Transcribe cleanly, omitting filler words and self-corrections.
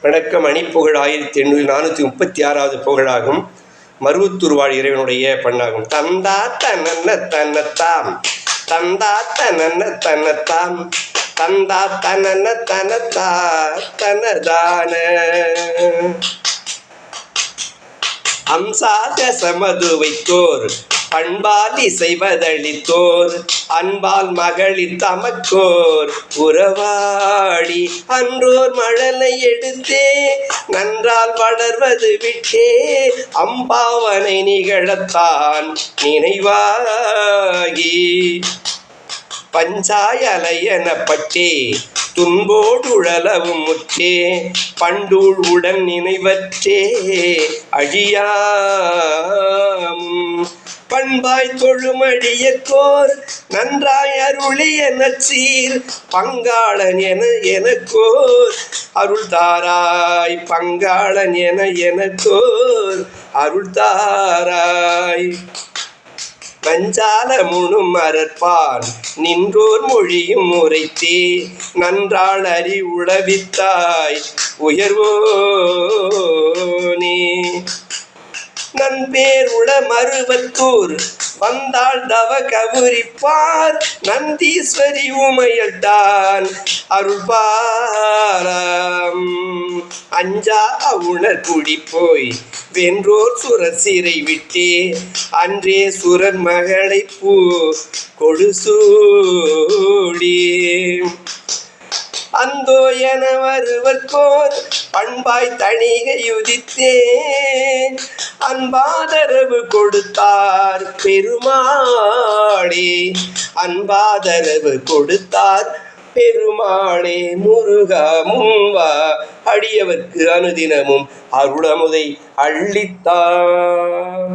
வணக்கம். அணிப்புகழ் 1836வது புகழாகும். மருவத்தூர் வாழ் இறைவனுடைய பண்ணாகும். தந்தா தன்னன்ன தன்னத்தாம் தந்தா தன்னன்ன தன்னத்தாம் தந்தா தன்னன்ன தனத்தா தனதான அம்சாத சமது வைத்தோர் பண்பால் இசைவதளித்தோர் அன்பால் மகளிர் தமக்கோர் உறவாடி அன்றோர் மழலை எடுத்தே நன்றால் வளர்வது விட்டே அம்பாவனை நிகழத்தான் நினைவாகி பஞ்சாயலையனப்பட்டே துன்போடுழலவும் முற்றே பண்டூள் உடன் நினைவற்றே அழியாம் பண்பாய் தொழுமழியக்கோர் நன்றாய் அருளிய நச்சீர் பங்காளன் எனக்கோர் அருள் தாராய் பங்காளன் எனக்கோர் அருள் தாராய் நஞ்சால முணும் அறற்பான் நின்றோர் மொழியும் உரைத்தே நன்றாள் அறி உளவித்தாய் உயர்வோனே நன்பேர் உள மருவத்தூர் வந்தாள் தவ கவுரிப்பார் நந்தீஸ்வரி உமையல்தான் அருள்பாராம் அஞ்சா உணர் குடி போய் வென்றோர் சுரர் சிறை விட்டே அன்றே சுரர் மகளை பூ கொடுசூடி அந்தோ என வருவர்கோர் பண்பாய் தணிகையுதித்தே அன்பாதரவு கொடுத்தார் பெருமாளே அன்பாதரவு கொடுத்தார் பெருமாளே முருகா முன்வா அடியவர்க்கு அனுதினமும் அருளமுதை அள்ளித்தார்.